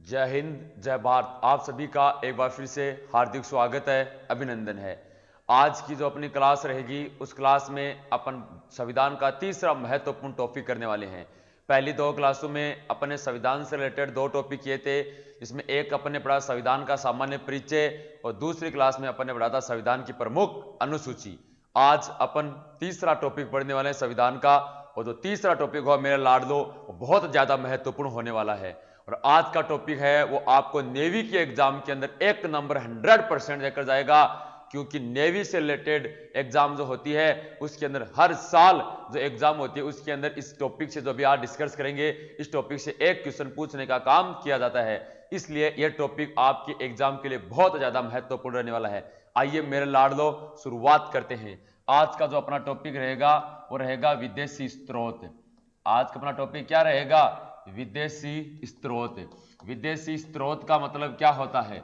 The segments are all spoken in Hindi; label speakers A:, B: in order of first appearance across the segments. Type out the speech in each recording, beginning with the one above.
A: जय हिंद, जय भारत। आप सभी का एक बार फिर से हार्दिक स्वागत है, अभिनंदन है। आज की जो अपनी क्लास रहेगी उस क्लास में अपन संविधान का तीसरा महत्वपूर्ण टॉपिक करने वाले हैं। पहली दो क्लासों में अपने संविधान से रिलेटेड दो टॉपिक किए थे, जिसमें एक अपने पढ़ा संविधान का सामान्य परिचय और दूसरी क्लास में अपने पढ़ा था संविधान की प्रमुख अनुसूची। आज अपन तीसरा टॉपिक पढ़ने वाले हैं संविधान का, और जो तीसरा टॉपिक हो मेरे लाडलो वो बहुत ज्यादा महत्वपूर्ण होने वाला है। और आज का टॉपिक है वो आपको नेवी के एग्जाम के अंदर एक नंबर 100% देकर जाएगा, क्योंकि नेवी से रिलेटेड एग्जाम जो होती है उसके अंदर हर साल जो एग्जाम होती है उसके अंदर इस टॉपिक से जो भी आज डिस्कस करेंगे इस टॉपिक से एक क्वेश्चन पूछने का काम किया जाता है। इसलिए यह टॉपिक आपके एग्जाम के लिए बहुत ज्यादा महत्वपूर्ण रहने वाला है। आइए मेरे लाडलो शुरुआत करते हैं। आज का जो अपना टॉपिक रहेगा वो रहेगा विदेशी स्रोत। आज का अपना टॉपिक क्या रहेगा? विदेशी स्रोत। विदेशी स्रोत का मतलब क्या होता है?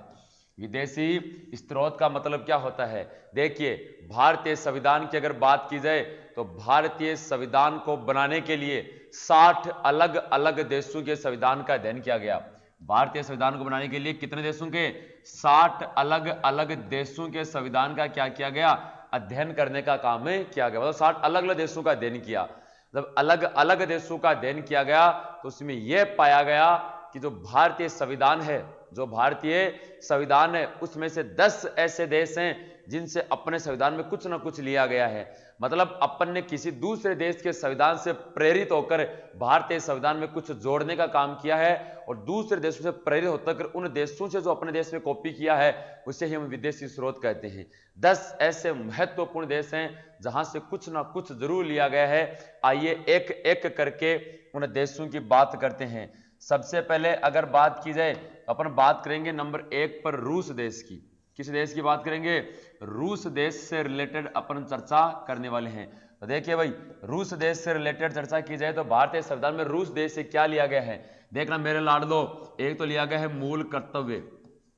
A: विदेशी स्रोत का मतलब क्या होता है? देखिए, भारतीय संविधान की अगर बात की जाए तो भारतीय संविधान को बनाने के लिए 60 अलग अलग देशों के संविधान का अध्ययन किया गया। भारतीय संविधान को बनाने के लिए कितने देशों के? 60 अलग अलग देशों के संविधान का क्या किया गया? अध्ययन करने का काम किया गया। मतलब 60 अलग अलग देशों का अध्ययन किया। जब अलग अलग देशों का अध्ययन किया गया तो उसमें यह पाया गया कि जो भारतीय संविधान है, जो भारतीय संविधान है उसमें से 10 ऐसे देश हैं जिनसे अपने संविधान में कुछ ना कुछ लिया गया है। मतलब अपन ने किसी दूसरे देश के संविधान से प्रेरित होकर भारतीय संविधान में कुछ जोड़ने का काम किया है, और दूसरे देशों से प्रेरित होकर उन देशों से जो अपने देश में कॉपी किया है उसे ही हम विदेशी स्रोत कहते हैं। 10 ऐसे महत्वपूर्ण देश हैं जहां से कुछ ना कुछ जरूर लिया गया है। आइए एक एक करके उन देशों की बात करते हैं। सबसे पहले अगर बात की जाए अपन बात करेंगे नंबर 1 पर रूस देश की। किस देश की बात करेंगे? रूस देश से रिलेटेड अपन चर्चा करने वाले हैं। तो देखिए भाई, रूस देश से रिलेटेड चर्चा की जाए तो भारतीय संविधान में रूस देश से क्या लिया गया है? देखना मेरे लाडलो, एक तो लिया गया है मूल कर्तव्य।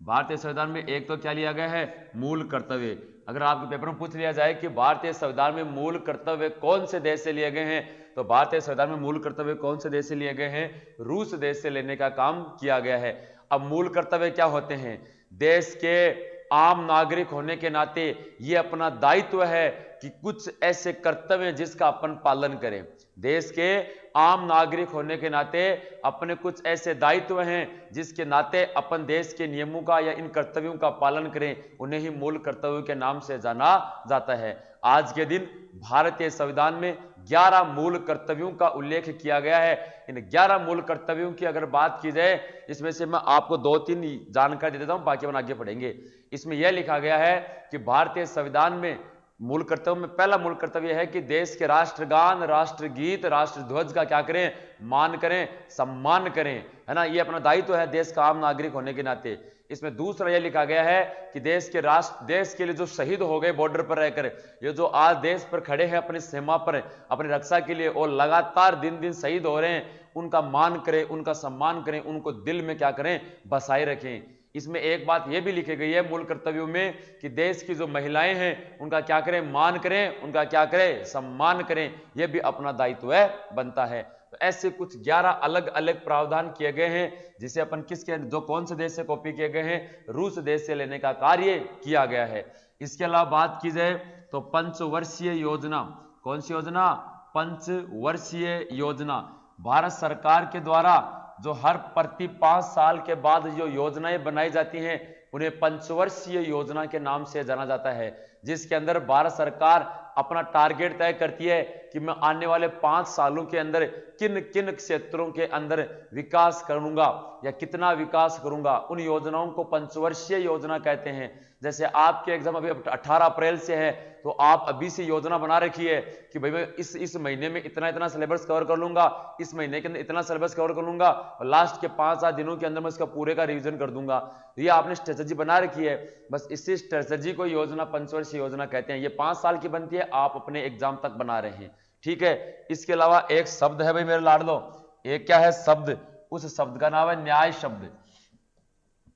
A: भारतीय संविधान में एक तो क्या लिया गया है? मूल कर्तव्य। अगर आपके पेपर में पूछ लिया जाए कि भारतीय संविधान में मूल कर्तव्य कौन से देश से लिए गए हैं, तो भारतीय संविधान में मूल कर्तव्य कौन से देश से लिए गए हैं? रूस देश से लेने का काम किया गया है। अब मूल कर्तव्य क्या होते हैं? देश के आम नागरिक होने के नाते ये अपना दायित्व है कि कुछ ऐसे कर्तव्य जिसका अपन पालन करें। देश के आम नागरिक होने के नाते अपने कुछ ऐसे दायित्व हैं जिसके नाते अपन देश के नियमों का या इन कर्तव्यों का पालन करें, उन्हें ही मूल कर्तव्यों के नाम से जाना जाता है। आज के दिन भारतीय संविधान में 11 मूल कर्तव्यों का उल्लेख किया गया है। इन 11 मूल कर्तव्यों की अगर बात की जाए, इसमें से मैं आपको 2-3 जानकारी दे देता हूं, बाकी अपन आगे पढ़ेंगे। इसमें यह लिखा गया है कि भारतीय संविधान में मूल कर्तव्य में पहला मूल कर्तव्य है कि देश के राष्ट्रगान, राष्ट्रगीत, राष्ट्रध्वज का क्या करें? मान करें, सम्मान करें, है ना। ये अपना दायित्व है देश का आम नागरिक होने के नाते। इसमें दूसरा यह लिखा गया है कि देश के लिए जो शहीद हो गए बॉर्डर पर रहकर, ये जो आज देश पर खड़े हैं अपनी सीमा पर अपनी रक्षा के लिए और लगातार दिन दिन शहीद हो रहे हैं, उनका मान करें, उनका सम्मान करें, उनको दिल में क्या करें? बसाए रखें। इसमें एक बात यह भी लिखी गई है मूल कर्तव्यों में कि देश की जो महिलाएं हैं उनका क्या करें? मान करें, उनका क्या करें? सम्मान करें। यह भी अपना दायित्व बनता है। तो ऐसे कुछ 11 अलग अलग प्रावधान किए गए हैं जिसे अपन किसके जो कौन से देश से कॉपी किए गए हैं? रूस देश से लेने का कार्य किया गया है। इसके अलावा बात की जाए तो पंचवर्षीय योजना। कौन सी योजना? पंचवर्षीय योजना। भारत सरकार के द्वारा जो हर प्रति 5 साल के बाद जो योजनाएं बनाई जाती हैं उन्हें पंचवर्षीय योजना के नाम से जाना जाता है, जिसके अंदर भारत सरकार अपना टारगेट तय करती है कि मैं आने वाले 5 सालों के अंदर किन किन क्षेत्रों के अंदर विकास करूंगा या कितना विकास करूंगा। उन योजनाओं को पंचवर्षीय योजना कहते हैं। जैसे आपके एग्जाम अभी 18 अप्रैल से है, तो आप अभी से योजना बना रखी है कि भाई मैं इस महीने में इतना इतना सिलेबस कवर कर लूंगा, इस महीने के अंदर इतना सिलेबस कवर कर लूंगा और लास्ट के 5-7 दिनों के अंदर मैं इसका पूरे का रिवीजन कर दूंगा। ये आपने स्ट्रेटजी बना रखी है। बस इसी स्ट्रेटजी को योजना पंचवर्षीय योजना कहते हैं। ये 5 साल की बनती है, आप अपने एग्जाम तक बना रहे हैं, ठीक है। इसके अलावा एक शब्द है भाई मेरे लाडलो, एक क्या है? शब्द। उस शब्द का नाम है न्याय शब्द।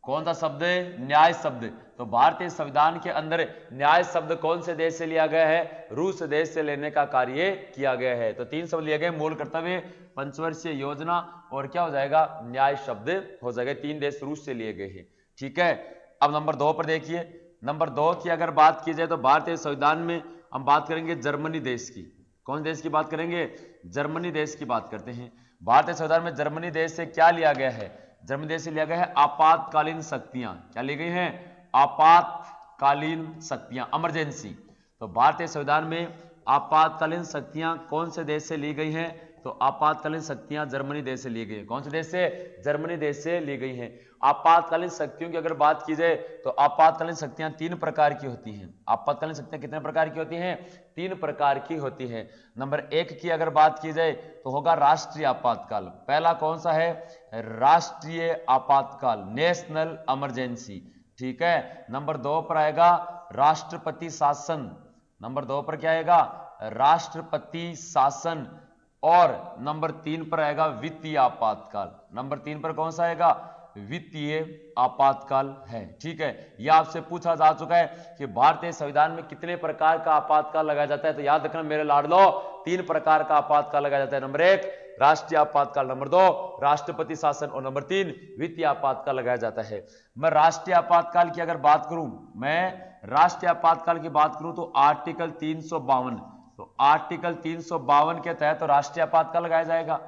A: कौन सा शब्द है? न्याय शब्द। तो भारतीय संविधान के अंदर न्याय शब्द कौन से देश से लिया गया है? रूस देश से लेने का कार्य किया गया है। तो 3 शब्द लिए गए, मूल कर्तव्य, पंचवर्षीय योजना और क्या हो जाएगा? न्याय शब्द हो जाएगा। 3 देश रूस से लिए गए हैं। ठीक है, अब नंबर 2 पर देखिए। नंबर 2 की अगर बात की जाए तो भारतीय संविधान में हम बात करेंगे जर्मनी देश की। कौन देश की बात करेंगे? जर्मनी देश की बात करते हैं। भारतीय संविधान में जर्मनी देश से क्या लिया गया है? जर्मनी देश से लिया गया है आपातकालीन शक्तियां। क्या ली गई हैं? आपातकालीन शक्तियां, इमरजेंसी। तो भारतीय संविधान में आपातकालीन शक्तियां कौन से देश से ली गई हैं? तो आपातकालीन शक्तियां जर्मनी देश से ली गई हैं। कौन से देश से? जर्मनी देश से ली गई हैं। आपातकालीन शक्तियों की अगर बात की जाए तो आपातकालीन शक्तियां 3 प्रकार की होती हैं। आपातकालीन शक्तियां कितने प्रकार की होती हैं? 3 प्रकार की होती हैं। नंबर 1 की अगर बात की जाए तो होगा राष्ट्रीय आपातकाल। पहला कौन सा है? राष्ट्रीय आपातकाल, नेशनल इमरजेंसी। ठीक है। नंबर 2 पर आएगा राष्ट्रपति शासन। नंबर 2 पर क्या आएगा? राष्ट्रपति शासन। और नंबर 3 पर आएगा वित्तीय आपातकाल। नंबर 3 पर कौन सा आएगा? वित्तीय आपातकाल है। ठीक है, यह आपसे पूछा जा चुका है कि भारतीय संविधान में कितने प्रकार का आपातकाल लगाया जाता है। तो याद रखना मेरे लाडलो, 3 प्रकार का आपातकाल लगाया जाता है। नंबर 1 राष्ट्रीय आपातकाल, नंबर 2 राष्ट्रपति शासन और नंबर 3 वित्तीय आपातकाल लगाया जाता है। मैं राष्ट्रीय आपातकाल की अगर बात करूं, तो आर्टिकल 352, तो आर्टिकल 352 के तहत तो राष्ट्रीय आपातकाल लगाया जाएगा।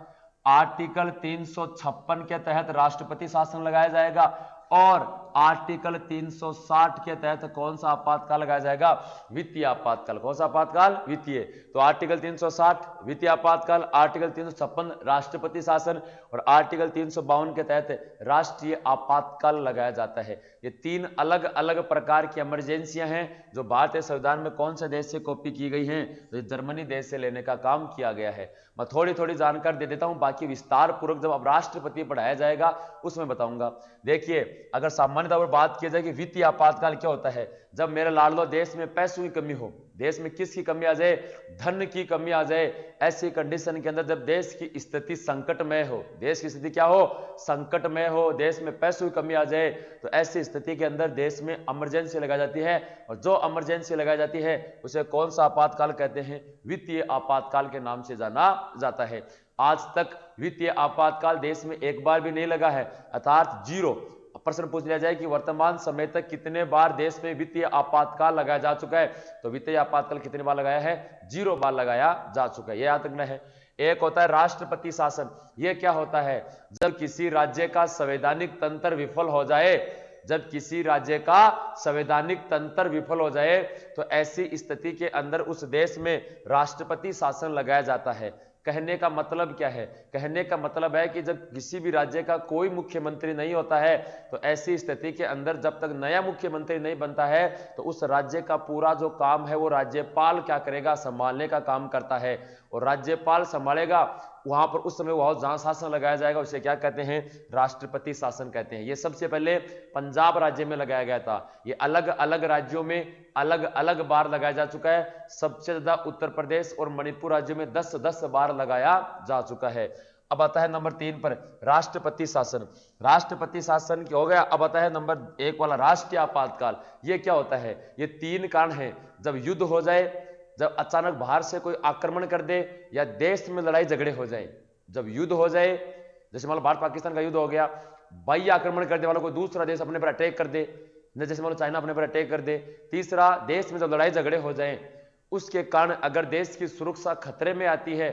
A: आर्टिकल 356 के तहत राष्ट्रपति शासन लगाया जाएगा और आर्टिकल 360 के तहत कौन सा आपातकाल लगाया जाएगा? वित्तीय आपातकाल। कौन सा आपातकाल? वित्तीय। तो आर्टिकल 360 वित्तीय आपातकाल, आर्टिकल 356 राष्ट्रपति शासन और आर्टिकल 352 के तहत राष्ट्रीय आपातकाल लगाया जाता है। ये 3 अलग अलग प्रकार की इमरजेंसियां हैं जो भारतीय संविधान में कौन से देश से कॉपी की गई हैं? तो जर्मनी देश से लेने का काम किया गया है। मैं थोड़ी थोड़ी जानकारी दे देता हूं, बाकी विस्तार पूर्वक जब अब राष्ट्रपति पढ़ाया जाएगा उसमें बताऊंगा। देखिए, अगर सामान्य तौर पर बात की जाए कि वित्तीय आपातकाल क्या होता है, जब मेरे लाडलो देश में पैसों की कमी हो, देश में किसकी कमी आ जाए? धन की कमी आ जाए। ऐसी कंडीशन के अंदर जब देश की स्थिति संकटमय हो, देश की स्थिति क्या हो? संकटमय हो, देश में पैसों की कमी आ जाए, तो ऐसी स्थिति के अंदर देश में इमरजेंसी लगाई जाती है। और जो इमरजेंसी लगाई जाती है उसे कौन सा आपातकाल कहते हैं? वित्तीय आपातकाल के नाम से जाना जाता है। आज तक वित्तीय आपातकाल देश में एक बार भी नहीं लगा है, अर्थात 0। प्रश्न पूछ लिया जाए कि वर्तमान समय तक कितने बार देश में वित्तीय आपातकाल लगाया जा चुका है, तो वित्तीय आपातकाल कितने बार लगाया है? 0 बार लगाया जा चुका है। यह याद रखना है। एक होता है राष्ट्रपति शासन। यह क्या होता है? जब किसी राज्य का संवैधानिक तंत्र विफल हो जाए, जब किसी राज्य का संवैधानिक तंत्र विफल हो जाए तो ऐसी स्थिति के अंदर उस देश में राष्ट्रपति शासन लगाया जाता है। कहने का मतलब क्या है? कहने का मतलब है कि जब किसी भी राज्य का कोई मुख्यमंत्री नहीं होता है तो ऐसी स्थिति के अंदर जब तक नया मुख्यमंत्री नहीं बनता है तो उस राज्य का पूरा जो काम है वो राज्यपाल क्या करेगा? संभालने का काम करता है। और राज्यपाल संभालेगा, वहां पर उस समय वहां जहां शासन लगाया जाएगा उसे क्या कहते हैं? राष्ट्रपति शासन कहते हैं। ये सबसे पहले पंजाब राज्य में लगाया गया था। ये अलग अलग राज्यों में अलग अलग बार लगाया जा चुका है। सबसे ज्यादा उत्तर प्रदेश और मणिपुर राज्य में 10-10 बार लगाया जा चुका है। अब आता है नंबर 3 पर राष्ट्रपति शासन। राष्ट्रपति शासन क्या हो गया? अब आता है नंबर 1 वाला राष्ट्रीय आपातकाल। ये क्या होता है? ये 3 कारण है। जब युद्ध हो जाए, जब अचानक बाहर से कोई आक्रमण कर दे या देश में लड़ाई झगड़े हो जाए, जब युद्ध हो जाए, जैसे मान लो भारत पाकिस्तान का युद्ध हो गया, बाह्य आक्रमण करने वाला कोई दूसरा देश अपने पर अटैक कर दे, जैसे मान लो चाइना अपने पर अटैक कर दे, तीसरा देश में जब लड़ाई झगड़े हो जाए उसके कारण अगर देश की सुरक्षा खतरे में आती है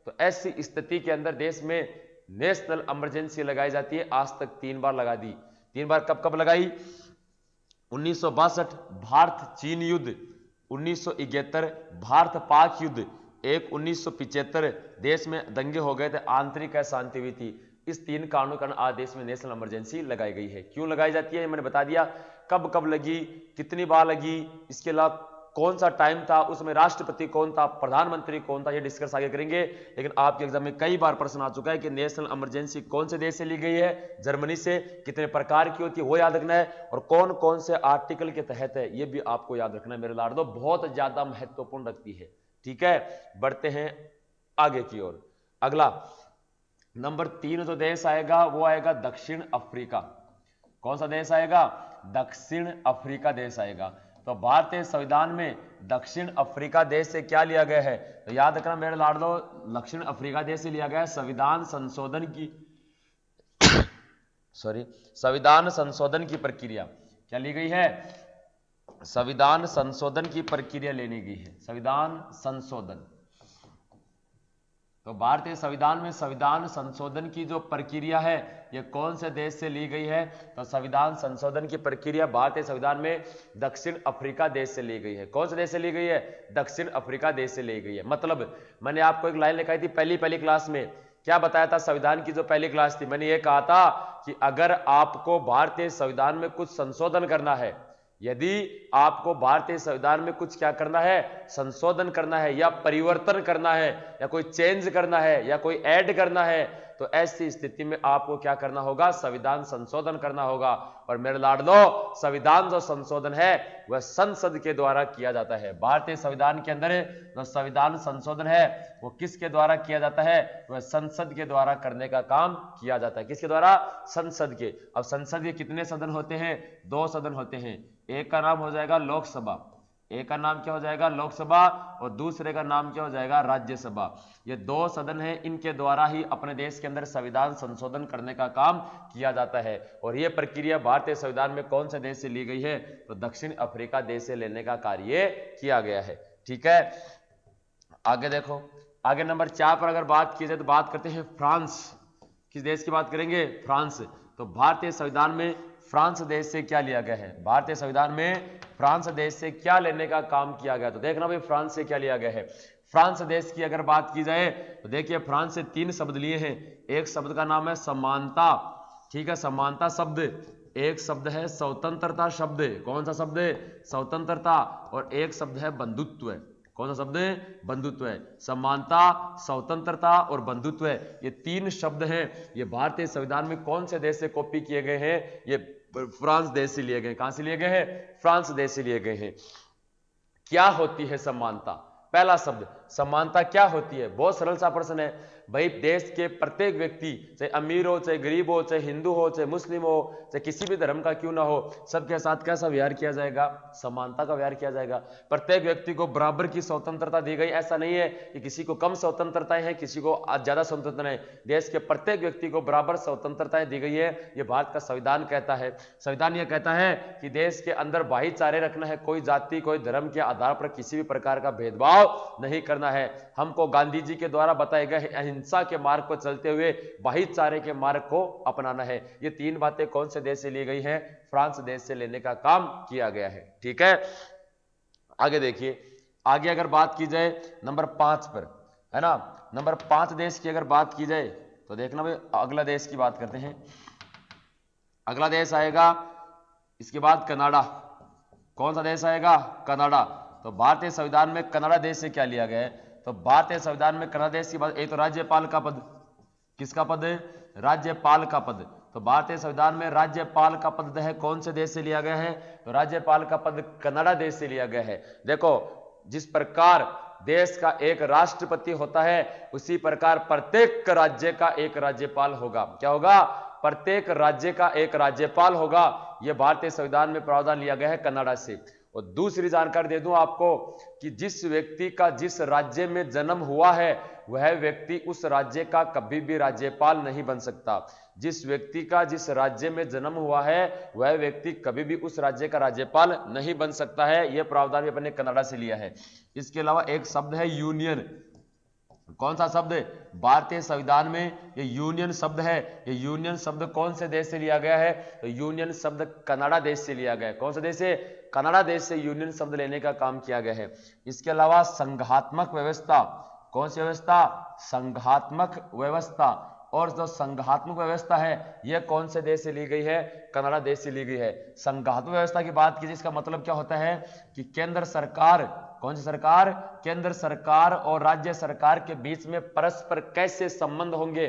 A: तो ऐसी स्थिति के अंदर देश में नेशनल इमरजेंसी लगाई जाती है। आज तक 3 बार लगा दी। 3 बार कब कब लगाई? 1962 भारत चीन युद्ध, 1971 भारत पाक युद्ध, एक 1975 देश में दंगे हो गए थे, आंतरिक अशांति हुई थी। इस 3 कारणों के कारण आज देश में नेशनल इमरजेंसी लगाई गई है। क्यों लगाई जाती है मैंने बता दिया। कब कब लगी, कितनी बार लगी, इसके अलावा कौन सा टाइम था, उसमें राष्ट्रपति कौन था, प्रधानमंत्री कौन था, ये डिस्कस आगे करेंगे। लेकिन आपके एग्जाम में कई बार प्रश्न आ चुका है कि नेशनल इमरजेंसी कौन से देश से ली गई है? जर्मनी से। कितने प्रकार की होती है वो याद रखना है, और कौन कौन से आर्टिकल के तहत है ये भी आपको याद रखना है मेरे लाडो, बहुत ज्यादा महत्वपूर्ण रखती है। ठीक है, बढ़ते हैं आगे की ओर। अगला नंबर 3 जो देश आएगा वो आएगा दक्षिण अफ्रीका। कौन सा देश आएगा? दक्षिण अफ्रीका देश आएगा। तो भारतीय संविधान में दक्षिण अफ्रीका देश से क्या लिया गया है? तो याद रखना मेरे लाडलो, दक्षिण अफ्रीका देश से लिया गया है संविधान संशोधन की संविधान संशोधन की प्रक्रिया। क्या ली गई है? संविधान संशोधन की प्रक्रिया लेनी गई है, संविधान संशोधन। तो भारतीय संविधान में संविधान संशोधन की जो प्रक्रिया है ये कौन से देश से ली गई है? तो संविधान संशोधन की प्रक्रिया भारतीय संविधान में दक्षिण अफ्रीका देश से ली गई है। कौन से देश से ली गई है? दक्षिण अफ्रीका देश से ली गई है। मतलब मैंने आपको एक लाइन लिखाई थी पहली क्लास में, क्या बताया था? संविधान की जो पहली क्लास थी मैंने ये कहा था कि अगर आपको भारतीय संविधान में कुछ संशोधन करना है, यदि आपको भारतीय संविधान में कुछ क्या करना है? संशोधन करना है या परिवर्तन करना है या कोई चेंज करना है या कोई ऐड करना है, तो ऐसी स्थिति में आपको क्या करना होगा? संविधान संशोधन करना होगा। और मेरे लाडलो, संविधान जो संशोधन है वह संसद के द्वारा किया जाता है। भारतीय संविधान के अंदर जो संविधान संशोधन है वो किसके द्वारा किया जाता है? वह संसद के द्वारा करने का काम किया जाता है। किसके द्वारा? संसद के। अब संसद के कितने सदन होते हैं? 2 सदन होते हैं। एक का नाम हो जाएगा लोकसभा, एक का नाम क्या हो जाएगा? लोकसभा, और दूसरे का नाम क्या हो जाएगा? राज्यसभा। ये 2 सदन हैं, इनके द्वारा ही अपने देश के अंदर संविधान संशोधन करने का काम किया जाता है। और यह प्रक्रिया भारतीय संविधान में कौन से देश से ली गई है? तो दक्षिण अफ्रीका देश से लेने का कार्य किया गया है। ठीक है, आगे देखो, आगे नंबर 4 पर अगर बात की जाए तो बात करते हैं फ्रांस। किस देश की बात करेंगे? फ्रांस। तो भारतीय संविधान में फ्रांस देश से क्या लिया गया है? भारतीय संविधान में फ्रांस देश से क्या लेने का काम किया गया? तो देखना भाई फ्रांस से क्या लिया गया है। फ्रांस देश की अगर बात की जाए तो देखिए फ्रांस से 3 शब्द लिए हैं। एक शब्द का नाम है समानता, ठीक है, समानता शब्द। एक शब्द है स्वतंत्रता शब्द। कौन सा शब्द? स्वतंत्रता। और एक शब्द है बंधुत्व। कौन सा शब्द? बंधुत्व है। समानता, स्वतंत्रता और बंधुत्व है, ये 3 शब्द हैं। ये भारतीय संविधान में कौन से देश से कॉपी किए गए हैं? ये फ्रांस देश से लिए गए। कहां से लिए गए हैं? फ्रांस देश से लिए गए हैं। क्या होती है समानता? पहला शब्द समानता क्या होती है? बहुत सरल सा प्रश्न है भाई। देश के प्रत्येक व्यक्ति, चाहे अमीर हो, चाहे गरीब हो, चाहे हिंदू हो, चाहे मुस्लिम हो, चाहे किसी भी धर्म का क्यों ना हो, सबके साथ कैसा व्यवहार किया जाएगा? समानता का व्यवहार किया जाएगा। प्रत्येक व्यक्ति को बराबर की स्वतंत्रता दी गई। ऐसा नहीं है कि किसी को कम स्वतंत्रताएं हैं, किसी को ज्यादा स्वतंत्रता है। देश के प्रत्येक व्यक्ति को बराबर स्वतंत्रताएं दी गई है। यह भारत का संविधान कहता है। संविधान यह कहता है कि देश के अंदर भाईचारे रखना है, कोई जाति कोई धर्म के आधार पर किसी भी प्रकार का भेदभाव नहीं करना है। हमको गांधी जी के द्वारा बताए गए अहिंसा के मार्ग पर चलते हुए भाईचारे के मार्ग को अपनाना है। ये 3 बातें कौन से देश से ली गई हैं? फ्रांस देश से लेने का काम किया गया है। ठीक है, आगे देखिए, आगे अगर बात की जाए नंबर 5 पर, है ना, नंबर 5 देश की अगर बात की जाए तो देखना भाई अगला देश की बात करते हैं। अगला देश आएगा इसके बाद कनाडा। कौन सा देश आएगा? कनाडा। तो भारतीय संविधान में कनाडा देश से क्या लिया गया है? तो भारतीय संविधान में कनाडा देश की बात, एक तो राज्यपाल का पद। किसका पद? राज्यपाल का पद। तो भारतीय संविधान में राज्यपाल का पद है कौन से देश से लिया गया है? तो राज्यपाल का पद कनाडा देश से लिया गया है। देखो, जिस प्रकार देश का एक राष्ट्रपति होता है उसी प्रकार प्रत्येक राज्य का एक राज्यपाल होगा। क्या होगा? प्रत्येक राज्य का एक राज्यपाल होगा। यह भारतीय संविधान में प्रावधान लिया गया है कनाडा से। और दूसरी जानकारी दे दूं आपको कि जिस व्यक्ति का जिस राज्य में जन्म हुआ है वह व्यक्ति उस राज्य का कभी भी राज्यपाल नहीं बन सकता। जिस व्यक्ति का जिस राज्य में जन्म हुआ है वह व्यक्ति कभी भी उस राज्य का राज्यपाल नहीं बन सकता है। यह प्रावधान भी अपने कनाडा से लिया है। इसके अलावा एक शब्द है यूनियन। कौन सा शब्द? भारतीय संविधान में ये यूनियन शब्द है। ये यूनियन शब्द कौन से देश से लिया गया है? तो यूनियन शब्द कनाडा देश से लिया गया है। कौन से देश से? कनाडा देश से यूनियन शब्द लेने का काम किया गया है। इसके अलावा संघात्मक व्यवस्था। कौन सी व्यवस्था? संघात्मक व्यवस्था। और जो संघात्मक व्यवस्था है यह कौन से देश से ली गई है? कनाडा देश से ली गई है। संघात्मक व्यवस्था की बात कीजिए, इसका मतलब क्या होता है कि केंद्र सरकार, कौन सी सरकार? केंद्र सरकार और राज्य सरकार के बीच में परस्पर कैसे संबंध होंगे,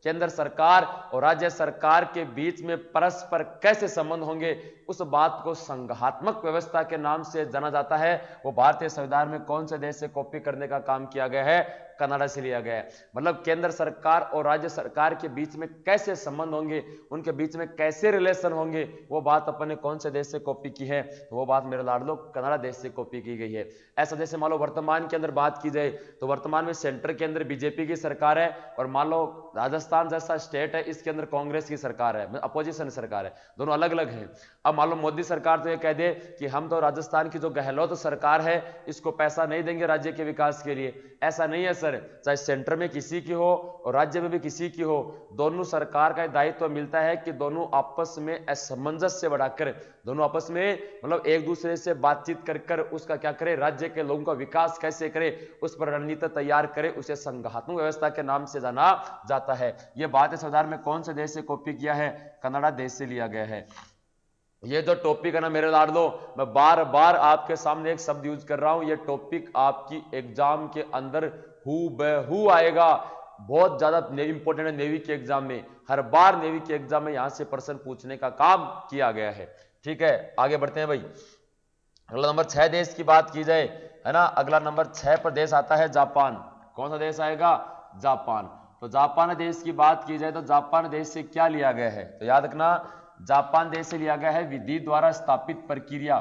A: केंद्र सरकार और राज्य सरकार के बीच में परस्पर कैसे संबंध होंगे, उस बात को संघात्मक व्यवस्था के नाम से जाना जाता है। वो भारतीय संविधान में कौन से देश से कॉपी करने का काम किया गया है? कनाडा से लिया गया है। मतलब केंद्र सरकार और राज्य सरकार के बीच में कैसे संबंध होंगे, उनके बीच में कैसे रिलेशन होंगे, वो बात अपन ने कौन से देश से कॉपी की है, तो वो बात मेरे लाडलो कनाडा देश से कॉपी की गई है। ऐसा जैसे मान लो वर्तमान के अंदर बात की जाए तो वर्तमान में सेंटर के अंदर बीजेपी की सरकार है, और मान लो राजस्थान जैसा स्टेट है, इसके अंदर कांग्रेस की सरकार है, अपोजिशन सरकार है, दोनों अलग अलग हैं। अब मान लो मोदी सरकार तो ये कह दे कि हम तो राजस्थान की जो गहलोत सरकार है इसको पैसा नहीं देंगे राज्य के विकास के लिए, ऐसा नहीं है सर। चाहे सेंटर में किसी की हो और राज्य में भी किसी की हो, दोनों सरकार का दायित्व मिलता है कि दोनों आपस में असमंजस्य बढ़ाकर, दोनों आपस में मतलब एक दूसरे से बातचीत कर कर उसका क्या करे, राज्य के लोगों का विकास कैसे करे, उस पर रणनीति तैयार करे, उसे संघात्मक व्यवस्था के नाम से जाना जाता है। यह बात इस संविधान में कौन से देश से कॉपी किया है, कनाडा देश से लिया गया है। ये जो टॉपिक है ना मेरे लाडलो, मैं बार बार आपके सामने एक शब्द यूज कर रहा हूं, ये टॉपिक आपकी एग्जाम के अंदर हूबहू आएगा, बहुत ज्यादा इंपॉर्टेंट है नेवी के एग्जाम में, हर बार नेवी के एग्जाम में यहां से प्रश्न पूछने का काम किया गया है। ठीक है, आगे बढ़ते हैं भाई। अगला नंबर 6 देश की बात की जाए, है ना, अगला नंबर 6 पर देश आता है जापान। कौन सा देश आएगा, जापान। तो जापान देश की बात की जाए तो जापान देश से क्या लिया गया है, तो याद रखना जापान देश से लिया गया है विधि द्वारा स्थापित प्रक्रिया।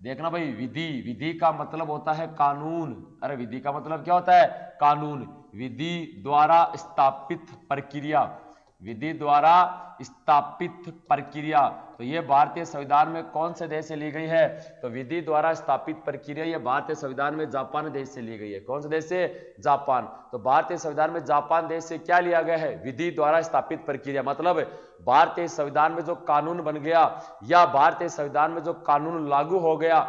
A: देखना भाई, विधि, विधि का मतलब होता है कानून, अरे विधि का मतलब क्या होता है, कानून। विधि द्वारा स्थापित प्रक्रिया, विधि द्वारा स्थापित प्रक्रिया, तो ये भारतीय संविधान में कौन से देश से ली गई है, तो विधि द्वारा स्थापित प्रक्रिया ये भारतीय संविधान में जापान देश से ली गई है। कौन से देश से, जापान। तो भारतीय संविधान में जापान देश से क्या लिया गया है, विधि द्वारा स्थापित प्रक्रिया। मतलब भारतीय संविधान में जो कानून बन गया या भारतीय संविधान में जो कानून लागू हो गया,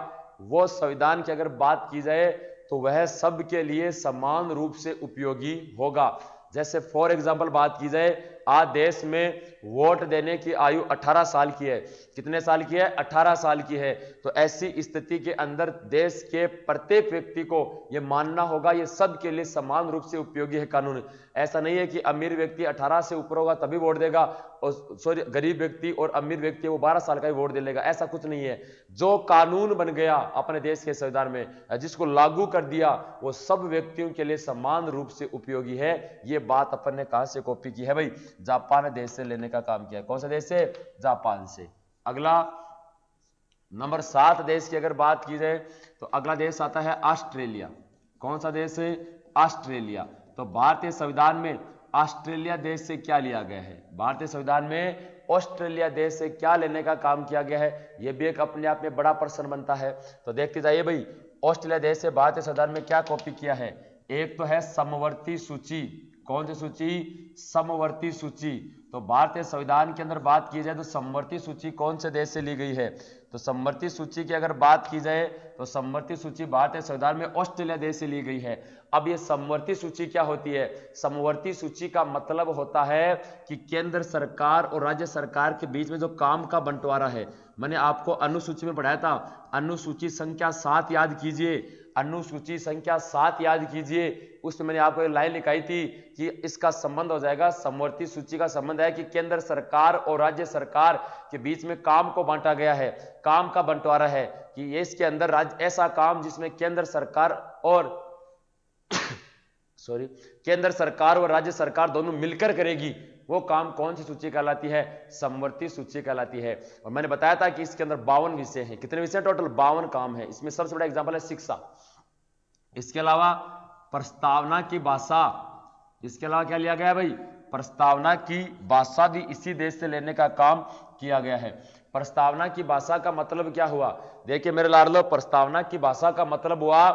A: वो संविधान की अगर बात की जाए तो वह सबके लिए समान रूप से उपयोगी होगा। जैसे फॉर एग्जाम्पल बात की जाए, आज देश में वोट देने की आयु 18 साल की है। कितने साल की है, 18 साल की है। तो ऐसी स्थिति के अंदर देश के प्रत्येक व्यक्ति को यह मानना होगा ये सबके लिए समान रूप से उपयोगी है कानून। ऐसा नहीं है कि अमीर व्यक्ति 18 से ऊपर होगा तभी वोट देगा, और सॉरी गरीब व्यक्ति और अमीर व्यक्ति वो 12 साल का ही वोट दे लेगा, ऐसा कुछ नहीं है। जो कानून बन गया अपने देश के संविधान में, जिसको लागू कर दिया, वो सब व्यक्तियों के लिए समान रूप से उपयोगी है। ये बात अपन ने कहां से कॉपी की है भाई, जापान देश से लेने का काम किया है। कौन सा देश से, जापान से। अगला नंबर 7 देश की अगर बात की जाए तो अगला देश आता है ऑस्ट्रेलिया। कौन सा देश है, ऑस्ट्रेलिया। तो भारतीय संविधान में ऑस्ट्रेलिया देश से क्या लिया गया है, भारतीय संविधान में ऑस्ट्रेलिया देश से क्या लेने का काम किया गया है, यह भी एक अपने आप में बड़ा प्रश्न बनता है। तो देखते जाइए भाई, ऑस्ट्रेलिया देश से भारतीय संविधान में क्या कॉपी किया है। एक तो है समवर्ती सूची। कौन सी सूची, समवर्ती सूची। तो भारतीय संविधान के अंदर बात की जाए तो समवर्ती सूची कौन से देश से ली गई है, तो समवर्ती सूची की अगर बात की जाए तो समवर्ती सूची भारतीय संविधान में ऑस्ट्रेलिया देश से ली गई है। अब ये समवर्ती सूची क्या होती है, समवर्ती सूची का मतलब होता है कि केंद्र सरकार और राज्य सरकार के बीच में जो काम का बंटवारा है। मैंने आपको अनुसूची में पढ़ाया था, अनुसूची संख्या 7 याद कीजिए, अनुसूची संख्या 7 याद कीजिए। उसमें मैंने आपको एक लाइन लिखाई थी कि इसका संबंध हो जाएगा, समवर्ती सूची का संबंध है कि केंद्र सरकार और राज्य सरकार के बीच में काम को बांटा गया है, काम का बंटवारा है कि ये इसके अंदर राज्य ऐसा काम जिसमें केंद्र सरकार और केंद्र सरकार और राज्य सरकार दोनों मिलकर करेगी, वो काम कौन सी सूची कहलाती है, समवर्ती सूची कहलाती है। और मैंने बताया था कि इसके अंदर 52 विषय हैं। कितने विषय, टोटल 52 काम है। इसमें सबसे बड़ा एग्जांपल है शिक्षा। इसके अलावा प्रस्तावना की भाषा, इसके अलावा क्या लिया गया है भाई, प्रस्तावना की भाषा भी इसी देश से लेने का काम किया गया है। प्रस्तावना की भाषा का मतलब क्या हुआ, देखिए मेरे लाडलो, प्रस्तावना की भाषा का मतलब हुआ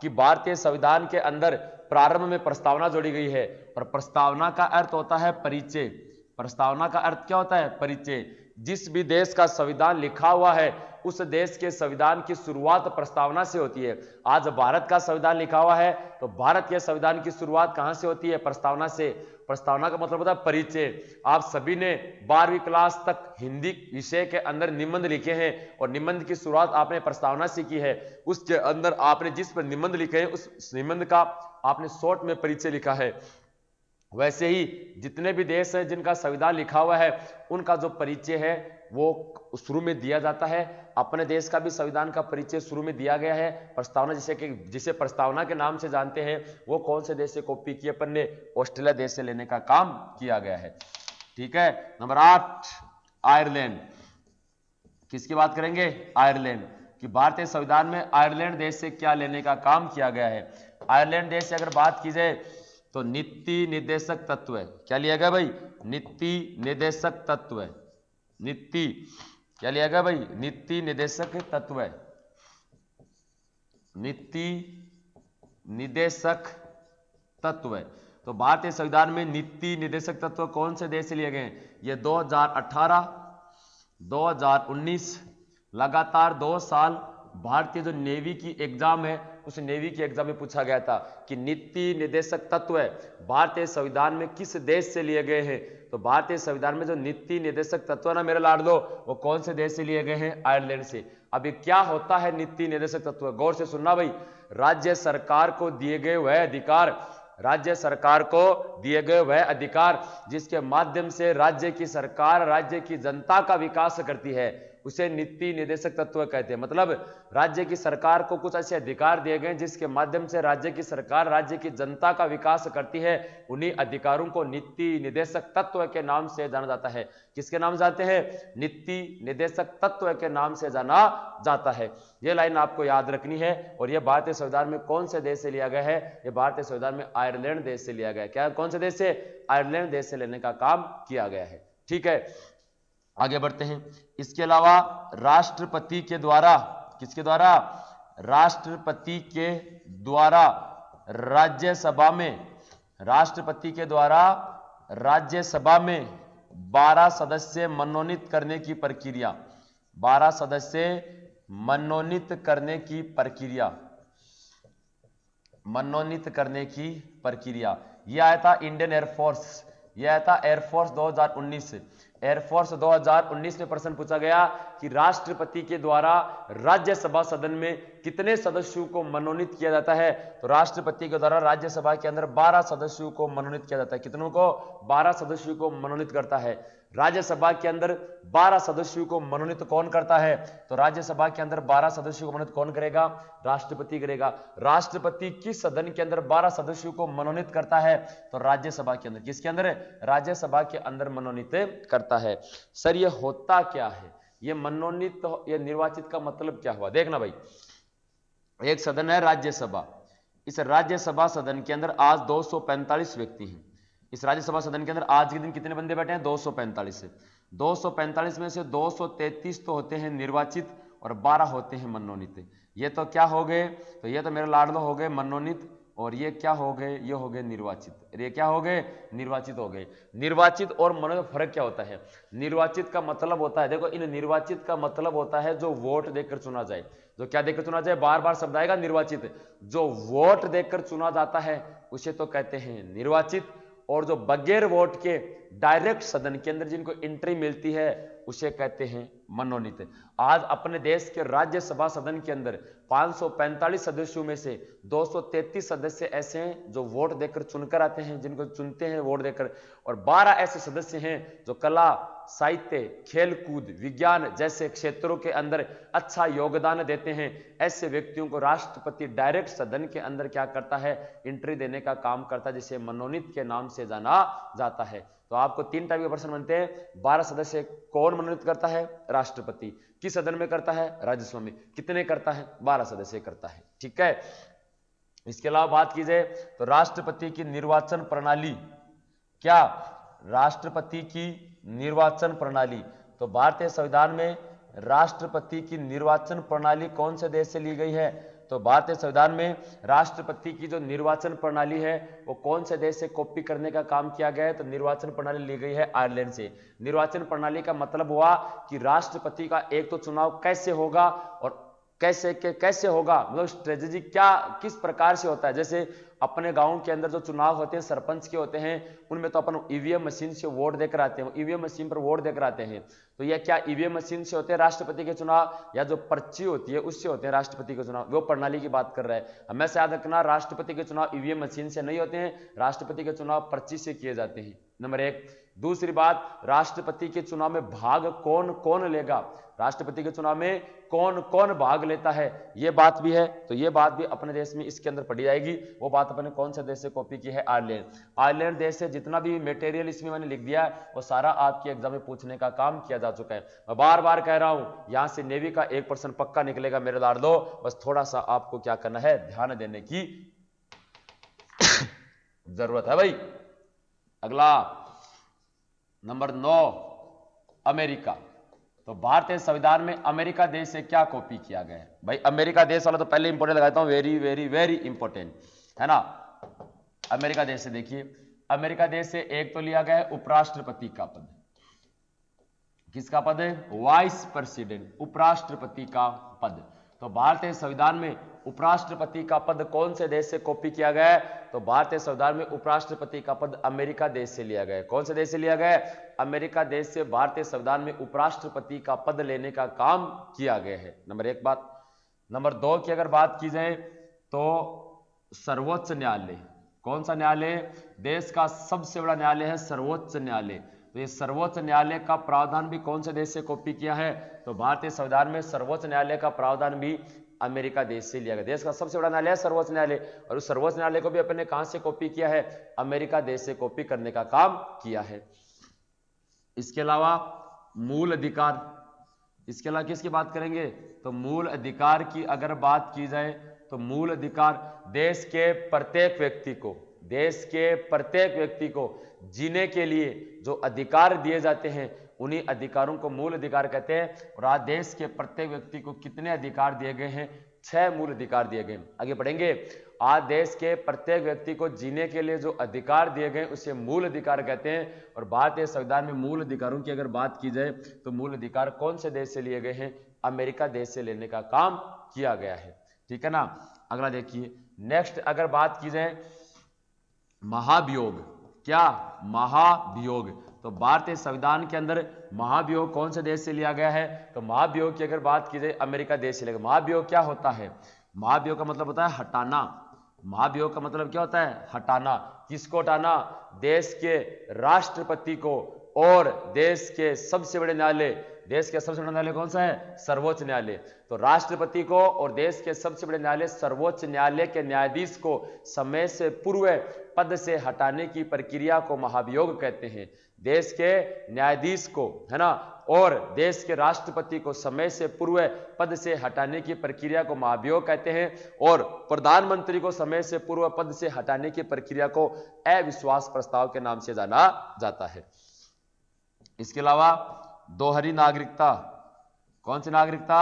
A: कि भारतीय संविधान के अंदर प्रारंभ में प्रस्तावना जोड़ी गई है, और प्रस्तावना का अर्थ होता है परिचय। प्रस्तावना का अर्थ क्या होता है, परिचय। जिस भी देश का संविधान लिखा हुआ है उस देश के संविधान की शुरुआत प्रस्तावना से होती है। आज भारत का संविधान लिखा हुआ है तो भारत के संविधान की शुरुआत कहां से होती है, प्रस्तावना से। प्रस्तावना का मतलब होता है परिचय। आप सभी ने 12वीं क्लास तक हिंदी विषय के अंदर निबंध लिखे हैं, और निबंध की शुरुआत आपने प्रस्तावना से की है। उसके अंदर आपने जिस पर निबंध लिखे हैं उस निबंध का आपने शॉर्ट में परिचय लिखा है। वैसे ही जितने भी देश हैं जिनका संविधान लिखा हुआ है उनका जो परिचय है वो शुरू में दिया जाता है। अपने देश का भी संविधान का परिचय शुरू में दिया गया है। प्रस्तावना जिसे प्रस्तावना के नाम से जानते हैं वो कौन से देश से कॉपी की अपन ने, ऑस्ट्रेलिया देश से लेने का काम किया गया है। ठीक है। Number 8 Ireland. किसकी बात करेंगे? आयरलैंड कि भारतीय संविधान में आयरलैंड देश से क्या लेने का काम किया गया है। आयरलैंड देश से अगर बात की जाए तो नीति निर्देशक तत्व है। क्या लिया गया भाई? नीति निर्देशक तत्व है। नीति क्या लिया गया भाई? नीति निर्देशक तत्व है। नीति निर्देशक तत्व है। तो भारतीय संविधान में नीति निर्देशक तत्व कौन से देश से लिए गए? ये 2018 2019 लगातार 2 साल भारतीय जो नेवी की एग्जाम है उस नेवी की एग्जाम में पूछा गया था कि नीति निर्देशक तत्व है भारतीय संविधान में किस देश से लिए गए हैं। तो भारतीय संविधान में जो नीति निर्देशक तत्व है ना मेरे लाडलो, वो कौन से देश से लिए गए हैं? आयरलैंड से। अब ये क्या होता है नीति निर्देशक तत्व? गौर से सुनना भाई। राज्य सरकार को दिए गए वह अधिकार, राज्य सरकार को दिए गए वह अधिकार जिसके माध्यम से राज्य की सरकार राज्य की जनता का विकास करती है उसे नीति निर्देशक तत्व कहते हैं। मतलब राज्य की सरकार को कुछ ऐसे अधिकार दिए गए जिसके माध्यम से राज्य की सरकार राज्य की जनता का विकास करती है, उन्हीं अधिकारों को नीति निर्देशक तत्व के नाम से जाना जाता है। किसके नाम जाते हैं? नीति निर्देशक तत्व के नाम से जाना जाता है। यह लाइन आपको याद रखनी है। और यह भारतीय संविधान में कौन से देश से लिया गया है? यह भारतीय संविधान में आयरलैंड देश से लिया गया है। क्या कौन से देश से? आयरलैंड देश से लेने का काम किया गया है। ठीक है, आगे बढ़ते हैं। इसके अलावा राष्ट्रपति के द्वारा, किसके द्वारा? राष्ट्रपति के द्वारा राज्यसभा में, राष्ट्रपति के द्वारा राज्यसभा में 12 सदस्य मनोनीत करने की प्रक्रिया, 12 सदस्य मनोनीत करने की प्रक्रिया, मनोनीत करने की प्रक्रिया। यह आया था इंडियन एयरफोर्स, यह आया था एयरफोर्स 2019 से। एयरफोर्स 2019 में प्रश्न पूछा गया कि राष्ट्रपति के द्वारा राज्यसभा सदन में कितने सदस्यों को मनोनीत किया जाता है? तो राष्ट्रपति के द्वारा राज्यसभा के अंदर 12 सदस्यों को मनोनीत किया जाता है। कितनों को? 12 सदस्यों को मनोनीत करता है। राज्यसभा के अंदर 12 सदस्यों को मनोनीत कौन करता है? तो राज्यसभा के अंदर 12 सदस्यों को मनोनीत कौन करेगा? राष्ट्रपति करेगा। राष्ट्रपति किस सदन के अंदर 12 सदस्यों को मनोनीत करता है? तो राज्यसभा के अंदर। किसके अंदर? राज्यसभा के अंदर मनोनीत करता है। सर ये होता क्या है? ये मनोनीत, ये निर्वाचित का मतलब क्या हुआ? देखना भाई, एक सदन है राज्यसभा। इस राज्यसभा सदन के अंदर आज 245 व्यक्ति हैं। इस राज्यसभा सदन के अंदर आज के दिन कितने बंदे बैठे हैं? 245 से। 245 में से 233 तो होते हैं निर्वाचित और 12 होते हैं मनोनीत। ये तो क्या हो गए? तो ये तो मेरे लाडलो हो गए मनोनीत, और ये क्या हो गए? ये हो गए निर्वाचित। ये क्या हो गए? निर्वाचित हो गए। निर्वाचित और मनोनीत फर्क क्या होता है? निर्वाचित का मतलब होता है, देखो इन निर्वाचित का मतलब होता है जो वोट देकर चुना जाए। जो क्या देकर चुना जाए? बार बार शब्द आएगा निर्वाचित। जो वोट देकर चुना जाता है उसे तो कहते हैं निर्वाचित, और जो बगैर वोट के डायरेक्ट सदन के अंदर जिनको एंट्री मिलती है उसे कहते हैं मनोनीत। आज अपने देश के राज्यसभा सदन के अंदर 545 सदस्यों में से 233 सदस्य ऐसे हैं जो वोट देकर चुनकर आते हैं, जिनको चुनते हैं वोट देकर, और 12 ऐसे सदस्य हैं जो कला, साहित्य, खेलकूद, विज्ञान जैसे क्षेत्रों के अंदर अच्छा योगदान देते हैं। ऐसे व्यक्तियों को राष्ट्रपति डायरेक्ट सदन के अंदर क्या करता है? एंट्री देने का काम करता है, जिसे मनोनीत के नाम से जाना जाता है। तो आपको 3 टाइप के प्रश्न बनते हैं। 12 सदस्य कौन मनोनीत करता है? राष्ट्रपति। किस सदन में करता है? राज्यसभा में। कितने करता है? 12 सदस्य करता है। ठीक है। इसके अलावा बात की जाए तो राष्ट्रपति की निर्वाचन प्रणाली, क्या? राष्ट्रपति की निर्वाचन प्रणाली, तो भारतीय संविधान में राष्ट्रपति की निर्वाचन प्रणाली कौन से देश से ली गई है? तो भारतीय संविधान में राष्ट्रपति की जो निर्वाचन प्रणाली है वो कौन से देश से कॉपी करने का काम किया गया है? तो निर्वाचन प्रणाली ली गई है आयरलैंड से। निर्वाचन प्रणाली का मतलब हुआ कि राष्ट्रपति का एक तो चुनाव कैसे होगा और कैसे होगा, मतलब स्ट्रेटेजी क्या किस प्रकार से होता है। जैसे अपने गांव के अंदर जो चुनाव होते हैं सरपंच के होते हैं, उनमें तो अपन ईवीएम मशीन से वोट देकर आते हैं, ईवीएम मशीन पर वोट देकर आते हैं। तो यह क्या ईवीएम मशीन से होते हैं राष्ट्रपति के चुनाव, या जो पर्ची होती है उससे होते हैं राष्ट्रपति के चुनाव? वो प्रणाली की बात कर रहा है। हमेशा याद रखना, राष्ट्रपति के चुनाव ईवीएम मशीन से नहीं होते हैं, राष्ट्रपति के चुनाव पर्ची से किए जाते हैं, नंबर एक। दूसरी बात, राष्ट्रपति के चुनाव में भाग कौन कौन लेगा, राष्ट्रपति के चुनाव में कौन कौन भाग लेता है, यह बात भी है। तो यह बात भी अपने देश में इसके अंदर पढ़ी जाएगी। वो बात अपने कौन से देश से कॉपी की है, आयरलैंड। आयरलैंड देश से जितना भी मटेरियल इसमें मैंने लिख दिया है वो सारा आपके एग्जाम में पूछने का काम किया जा चुका है। मैं बार बार कह रहा हूं, यहां से नेवी का 1% पक्का निकलेगा मेरे लाडलो, बस थोड़ा सा आपको क्या करना है, ध्यान देने की जरूरत है भाई। अगला नंबर 9, अमेरिका। तो भारतीय संविधान में अमेरिका देश से क्या कॉपी किया गया है भाई? अमेरिका देश वाला तो पहले इंपोर्टेंट लगाता हूं, वेरी वेरी वेरी इंपोर्टेंट है ना। अमेरिका देश से देखिए, अमेरिका देश से एक तो लिया गया है उपराष्ट्रपति का पद। किसका पद है? वाइस प्रेसिडेंट, उपराष्ट्रपति का पद। तो भारतीय संविधान में उपराष्ट्रपति का पद कौन से देश से कॉपी किया गया है? तो भारतीय संविधान में उपराष्ट्रपति का पद अमेरिका देश से लिया गया है। कौन से देश से लिया गया है? अमेरिका देश से भारतीय संविधान में उपराष्ट्रपति का पद लेने का काम किया गया है, नंबर एक बात। नंबर 2 की अगर बात की जाए तो सर्वोच्च न्यायालय, कौन सा न्यायालय? देश का सबसे बड़ा न्यायालय है सर्वोच्च न्यायालय। तो ये सर्वोच्च न्यायालय का प्रावधान भी कौन से देश से कॉपी किया है? तो भारतीय संविधान में सर्वोच्च न्यायालय का प्रावधान भी अमेरिका देश से लिया गया। देश का सबसे बड़ा न्यायालय है सर्वोच्च न्यायालय, और उस सर्वोच्च न्यायालय को भी अपने कहां से कॉपी किया है? अमेरिका देश से कॉपी करने का काम किया है। इसके अलावा मूल अधिकार, इसके अलावा किसकी बात करेंगे? तो मूल अधिकार की अगर बात की जाए तो मूल अधिकार देश के प्रत्येक व्यक्ति को, देश के प्रत्येक व्यक्ति को जीने के लिए जो अधिकार दिए जाते हैं उन्हीं अधिकारों को मूल अधिकार कहते हैं। और आज देश के प्रत्येक व्यक्ति को कितने अधिकार दिए गए हैं? 6 मूल अधिकार दिए गए। आगे पढ़ेंगे। आज देश के प्रत्येक व्यक्ति को जीने के लिए जो अधिकार दिए गए उसे मूल अधिकार कहते हैं। और भारतीय संविधान में मूल अधिकारों की अगर बात की जाए तो मूल अधिकार कौन से देश से लिए गए हैं? अमेरिका देश से लेने का काम किया गया है, ठीक है ना। अगला देखिए, नेक्स्ट अगर बात की जाए महाभियोग, क्या? महाभियोग। तो भारतीय संविधान के अंदर महाभियोग कौन से देश से लिया गया है? तो महाभियोग की अगर बात की जाए अमेरिका देश से लिया गया। महाभियोग क्या होता है? महाभियोग का मतलब होता है हटाना। महाभियोग का मतलब क्या होता है? हटाना। किसको हटाना? देश के राष्ट्रपति को और देश के सबसे बड़े न्यायालय, देश के सबसे बड़ा न्यायालय कौन सा है? सर्वोच्च न्यायालय। तो राष्ट्रपति को और देश के सबसे बड़े न्यायालय सर्वोच्च न्यायालय के न्यायाधीश को समय से पूर्व पद से हटाने की प्रक्रिया को महाभियोग कहते हैं। देश के न्यायाधीश को, है ना, और देश के राष्ट्रपति को समय से पूर्व पद से हटाने की प्रक्रिया को महाभियोग कहते हैं। और प्रधानमंत्री को समय से पूर्व पद से हटाने की प्रक्रिया को अविश्वास प्रस्ताव के नाम से जाना जाता है। इसके अलावा दोहरी नागरिकता, कौन सी नागरिकता?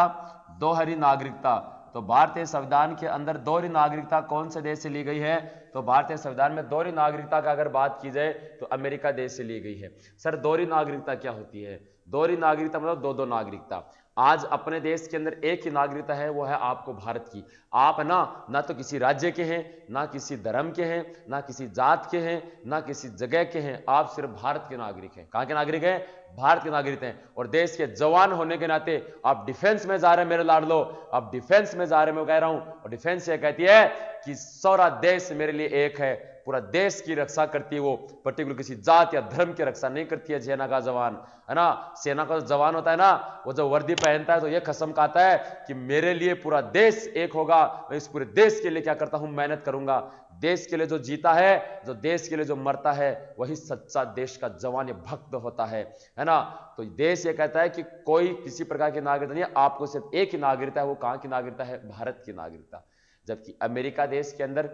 A: दोहरी नागरिकता। तो भारतीय संविधान के अंदर दोहरी नागरिकता कौन से देश से ली गई है? तो भारतीय संविधान में दोहरी नागरिकता का अगर बात की जाए तो अमेरिका देश से ली गई है। सर दोहरी नागरिकता क्या होती है? दोहरी नागरिकता मतलब दो नागरिकता। आज अपने देश के अंदर एक ही नागरिकता है, वो है आपको भारत की। आप ना तो किसी राज्य के हैं, ना किसी धर्म के हैं, ना किसी जात के हैं, ना किसी जगह के हैं, आप सिर्फ भारत के नागरिक हैं। कहां के नागरिक हैं? भारत के नागरिक हैं। और देश के जवान होने के नाते आप डिफेंस में जा रहे हैं मेरे लाडलो, आप डिफेंस में जा रहे हैं, मैं कह रहा हूं। और डिफेंस ये कहती है कि सारा देश मेरे लिए एक है, पूरा देश की रक्षा करती है, वो पर्टिकुलर किसी जात या धर्म की रक्षा नहीं करती है। सेना का जवान, है ना, सेना का जवान होता है ना, वो जब वर्दी पहनता है तो ये कसम खाता है कि मेरे लिए पूरा देश एक होगा, मैं इस पूरे देश के लिए क्या करता हूं? मेहनत करूंगा। देश के लिए जो जीता है, जो देश के लिए जो मरता है, वही सच्चा देश का जवान या भक्त होता है ना। तो देश ये कहता है कि कोई किसी प्रकार की नागरिकता नहीं है, आपको सिर्फ एक ही नागरिकता है। वो कहां की नागरिकता है? भारत की नागरिकता। जबकि अमेरिका देश के अंदर,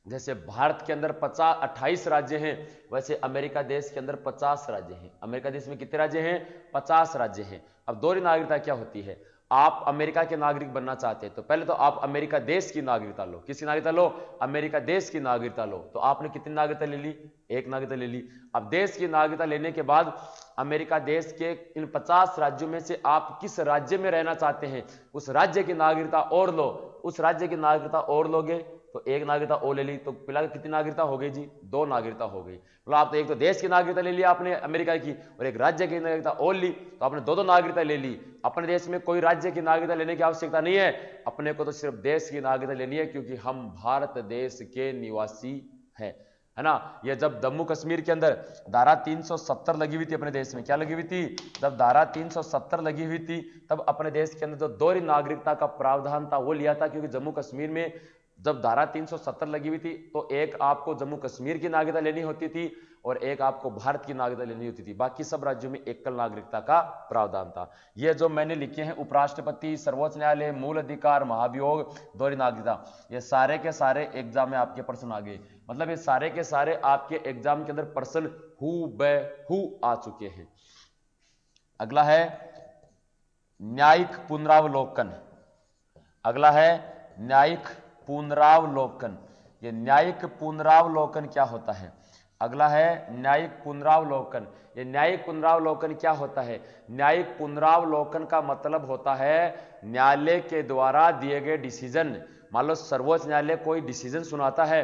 A: जैसे भारत के अंदर 28 राज्य हैं, वैसे अमेरिका देश के अंदर 50 राज्य हैं। अमेरिका देश में कितने राज्य हैं? 50 राज्य हैं। अब दोहरी नागरिकता क्या होती है? आप अमेरिका के नागरिक बनना चाहते हैं तो पहले तो आप अमेरिका देश की नागरिकता लो। किसकी नागरिकता लो? अमेरिका देश की नागरिकता लो। तो आपने कितनी नागरिकता ले ली? एक नागरिकता ले ली। अब देश की नागरिकता लेने के बाद अमेरिका देश के इन 50 राज्यों में से आप किस राज्य में रहना चाहते हैं, उस राज्य की नागरिकता और लो। उस राज्य की नागरिकता और लोगे तो एक नागरिकता और ले ली, तो पिला कितनी नागरिकता हो गई जी, 2 नागरिकता हो गई। मतलब आप तो एक तो देश की नागरिकता ले लिया आपने अमेरिका की, और एक राज्य की नागरिकता और ली, तो आपने दो नागरिकता ले ली। अपने देश में कोई राज्य की नागरिकता लेने की आवश्यकता नहीं है, अपने को तो सिर्फ देश की नागरिकता लेनी है, क्योंकि हम भारत देश के निवासी हैं, है ना। ये जब जम्मू कश्मीर के अंदर धारा 370 लगी हुई थी अपने देश में, क्या लगी हुई थी, जब धारा 370 लगी हुई थी तब अपने देश के अंदर जो दोहरी नागरिकता का प्रावधान था वो लिया था, क्योंकि जम्मू कश्मीर में जब धारा 370 लगी हुई थी तो एक आपको जम्मू कश्मीर की नागरिकता लेनी होती थी और एक आपको भारत की नागरिकता लेनी होती थी, बाकी सब राज्यों में एकल नागरिकता का प्रावधान था। ये जो मैंने लिखे हैं उपराष्ट्रपति, सर्वोच्च न्यायालय, मूल अधिकार, महाभियोग, दोहरी नागरिकता, ये सारे के सारे एग्जाम में आपके प्रश्न आ गए। मतलब ये सारे के सारे आपके एग्जाम के अंदर प्रश्न हूबहू आ चुके हैं। अगला है न्यायिक पुनरावलोकन। अगला है न्यायिक पुनरावलोकन। ये न्यायिक पुनरावलोकन क्या होता है? अगला है न्यायिक पुनरावलोकन। ये न्यायिक पुनरावलोकन क्या होता है? न्यायिक पुनरावलोकन का मतलब होता है न्यायालय के द्वारा दिए गए डिसीजन। मान लो सर्वोच्च न्यायालय कोई डिसीजन सुनाता है,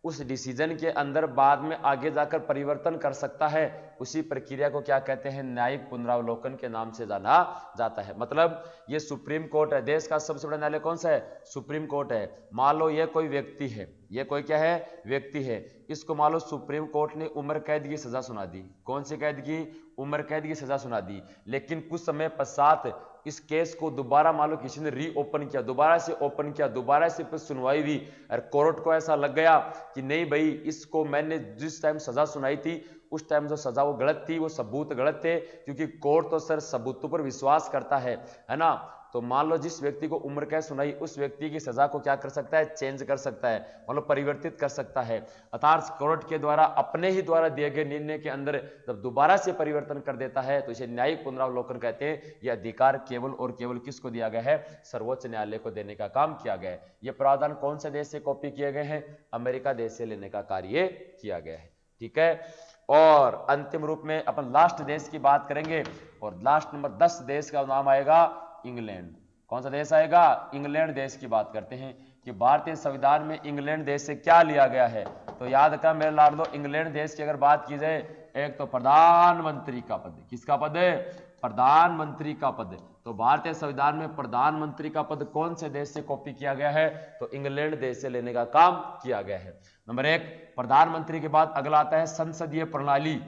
A: उस डिसीजन के अंदर बाद में आगे जाकर परिवर्तन कर सकता है, उसी प्रक्रिया को क्या कहते हैं? न्यायिक पुनरावलोकन के नाम से जाना जाता है। मतलब ये सुप्रीम कोर्ट है, देश का सबसे बड़ा न्यायालय कौन सा है? सुप्रीम कोर्ट है। मान लो ये कोई व्यक्ति है, ये कोई क्या है? व्यक्ति है। इसको मान लो सुप्रीम कोर्ट ने उम्र कैद की सजा सुना दी। कौन सी कैद की? उम्र कैद की सजा सुना दी। लेकिन कुछ समय पश्चात इस केस को दोबारा मान लो किसी ने रीओपन किया, दोबारा से ओपन किया, दोबारा से फिर सुनवाई हुई, और कोर्ट को ऐसा लग गया कि नहीं भाई, इसको मैंने जिस टाइम सजा सुनाई थी उस टाइम जो सजा वो गलत थी, वो सबूत गलत थे, क्योंकि कोर्ट तो सर सबूतों पर विश्वास करता है ना। तो मान लो जिस व्यक्ति को उम्र कैद सुनाई, उस व्यक्ति की सजा को क्या कर सकता है? चेंज कर सकता है, मतलब परिवर्तित कर सकता है। अर्थात कोर्ट के द्वारा अपने ही द्वारा दिए गए निर्णय के अंदर जब दोबारा से परिवर्तन कर देता है तो इसे न्यायिक पुनरावलोकन कहते हैं। यह अधिकार केवल और केवल किसको दिया गया है? सर्वोच्च न्यायालय को देने का काम किया गया है। यह प्रावधान कौन से देश से कॉपी किए गए हैं? अमेरिका देश से लेने का कार्य किया गया है। ठीक है, और अंतिम रूप में अपन लास्ट देश की बात करेंगे, और लास्ट नंबर 10 देश का नाम आएगा इंग्लैंड। कौन सा देश आएगा? इंग्लैंड देश की बात करते हैं कि भारतीय संविधान में इंग्लैंड देश से क्या लिया गया है। तो याद रखना मेरे लाडलो, इंग्लैंड देश की अगर बात की जाए, एक तो प्रधानमंत्री का पद। किसका पद है? प्रधानमंत्री का पद। तो भारतीय संविधान में प्रधानमंत्री का पद कौन से देश से कॉपी किया गया है? तो इंग्लैंड देश से लेने का काम किया गया है। नंबर 1 प्रधानमंत्री के बाद अगला आता है संसदीय प्रणाली।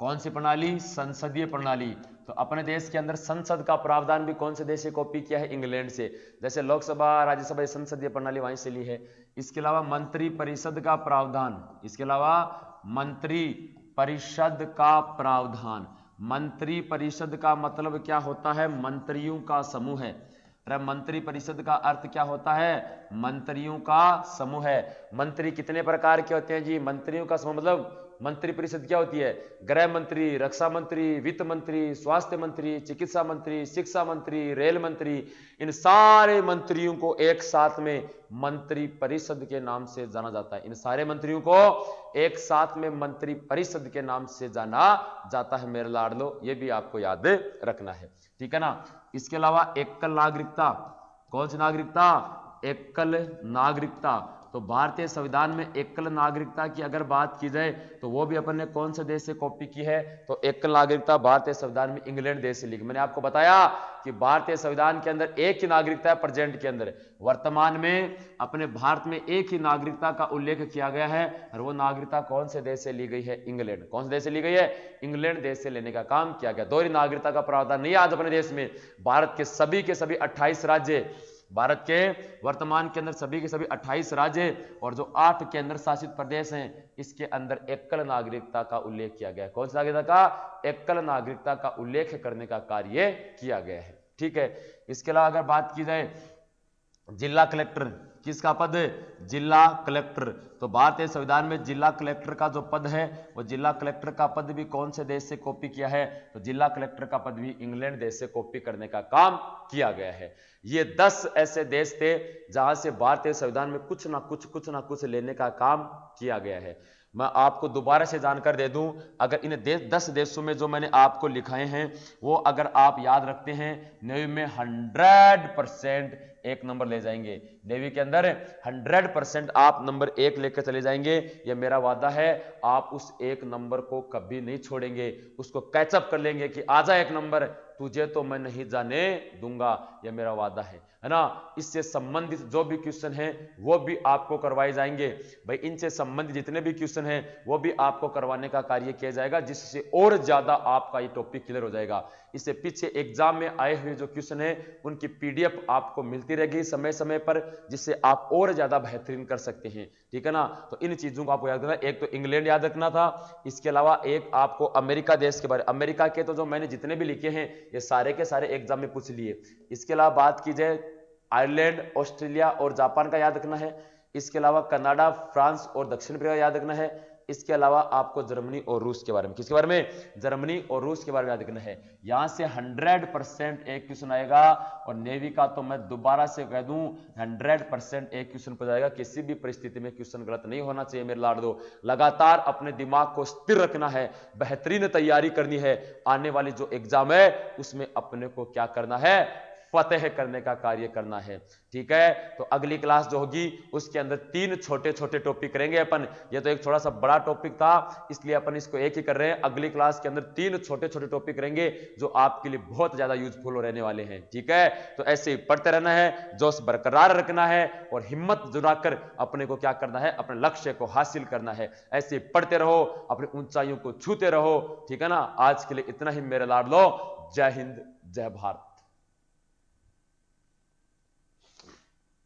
A: कौन सी प्रणाली? संसदीय प्रणाली। तो अपने देश के अंदर संसद का प्रावधान भी कौन से देश से कॉपी किया है? इंग्लैंड से। जैसे लोकसभा, राज्यसभा, संसदीय प्रणाली वहीं से ली है। इसके अलावा मंत्री परिषद का प्रावधान, इसके अलावा मंत्री परिषद का प्रावधान। मंत्री परिषद का मतलब क्या होता है? मंत्रियों का समूह है। मंत्री परिषद का अर्थ क्या होता है? मंत्रियों का समूह है। मंत्री कितने प्रकार के होते हैं जी? मंत्रियों का समूह मतलब मंत्री परिषद क्या होती है? गृह मंत्री, रक्षा मंत्री, वित्त मंत्री, स्वास्थ्य मंत्री, चिकित्सा मंत्री, शिक्षा मंत्री, रेल मंत्री, इन सारे मंत्रियों को एक साथ में मंत्री परिषद के नाम से जाना जाता है। इन सारे मंत्रियों को एक साथ में मंत्री परिषद के नाम से जाना जाता है मेरे लाडलो, ये भी आपको याद रखना है। ठीक है ना। इसके अलावा एकल नागरिकता। कौन सी नागरिकता? एकल नागरिकता। तो भारतीय संविधान में एकल नागरिकता की अगर बात की जाए तो वो भी अपन ने कौन से देश से कॉपी की है? तो एकल नागरिकता भारतीय संविधान में इंग्लैंड देश से लिखी। मैंने आपको बताया कि भारतीय संविधान के अंदर एक ही नागरिकता है प्रेजेंट के अंदर। वर्तमान में अपने भारत में एक ही नागरिकता का उल्लेख किया गया है, और वो नागरिकता कौन से देश से ली गई है? इंग्लैंड। कौन से देश से ली गई है? इंग्लैंड देश से लेने का काम किया गया। दोहरी नागरिकता का प्रावधान नहीं आज अपने देश में। भारत के सभी 28 राज्य, भारत के वर्तमान के अंदर सभी के सभी 28 राज्य और जो 8 केंद्र शासित प्रदेश हैं, इसके अंदर एकल नागरिकता का उल्लेख किया गया है। कौन सी नागरिकता का? एकल नागरिकता का उल्लेख करने का कार्य किया गया है। ठीक है। इसके अलावा अगर बात की जाए जिला कलेक्टर, किसका पद? जिला कलेक्टर। तो भारतीय संविधान में जिला कलेक्टर का जो पद है, वो जिला कलेक्टर का पद भी कौन से देश से कॉपी किया है? तो जिला कलेक्टर का पद भी इंग्लैंड देश से कॉपी करने का काम किया गया है। ये 10 ऐसे देश थे जहां से भारतीय संविधान में कुछ ना कुछ लेने का काम किया गया है। मैं आपको दोबारा से जानकर दे दूं, अगर इन 10 देशों में जो मैंने आपको लिखाए हैं वो अगर आप याद रखते हैं, नेवी में 100% एक नंबर ले जाएंगे। नेवी के अंदर 100% आप नंबर 1 लेकर चले जाएंगे, यह मेरा वादा है। आप उस एक नंबर को कभी नहीं छोड़ेंगे, उसको कैचअप कर लेंगे कि आजा एक नंबर, तुझे तो मैं नहीं जाने दूंगा, यह मेरा वादा है ना। इससे संबंधित जो भी क्वेश्चन है वो भी आपको करवाए जाएंगे भाई। इनसे संबंधित जितने भी क्वेश्चन हैं वो भी आपको करवाने का कार्य किया जाएगा, जिससे और ज्यादा आपका ये टॉपिक क्लियर हो जाएगा। इससे पीछे एग्जाम में आए हुए जो क्वेश्चन है उनकी पीडीएफ आपको मिलती रहेगी समय समय पर, जिससे आप और ज्यादा बेहतरीन कर सकते हैं, ठीक है ना। तो इन चीजों को आपको याद रखना, एक तो इंग्लैंड याद रखना था, इसके अलावा एक आपको अमेरिका देश के बारे, अमेरिका के तो जो मैंने जितने भी लिखे हैं ये सारे के सारे एग्जाम में पूछ लिए। इसके अलावा बात की जाए आयरलैंड, ऑस्ट्रेलिया और जापान का याद रखना है। इसके अलावा कनाडा, फ्रांस और दक्षिण अफ्रीका याद रखना है। इसके अलावा आपको जर्मनी और रूस के बारे में, किसके बारे में, जर्मनी और रूस के बारे में याद रखना है। यहां से 100% एक क्वेश्चन आएगा, और नेवी का तो मैं दोबारा से कह दूं 100% एक क्वेश्चन पर जाएगा। किसी भी परिस्थिति में क्वेश्चन गलत नहीं होना चाहिए मेरे लाडो। लगातार अपने दिमाग को स्थिर रखना है, बेहतरीन तैयारी करनी है। आने वाली जो एग्जाम है उसमें अपने को क्या करना है, फतेह करने का कार्य करना है, ठीक है। तो अगली क्लास जो होगी उसके अंदर 3 छोटे छोटे टॉपिक करेंगे अपन। ये तो एक थोड़ा सा बड़ा टॉपिक था इसलिए अपन इसको एक ही कर रहे हैं। अगली क्लास के अंदर 3 छोटे छोटे टॉपिक करेंगे जो आपके लिए बहुत ज्यादा यूजफुल रहने वाले हैं, ठीक है। तो ऐसे ही पढ़ते रहना है, जोश बरकरार रखना है और हिम्मत जुटाकर अपने को क्या करना है, अपने लक्ष्य को हासिल करना है। ऐसे पढ़ते रहो, अपनी ऊंचाइयों को छूते रहो, ठीक है ना। आज के लिए इतना ही मेरे लाडलो। जय हिंद, जय भारत।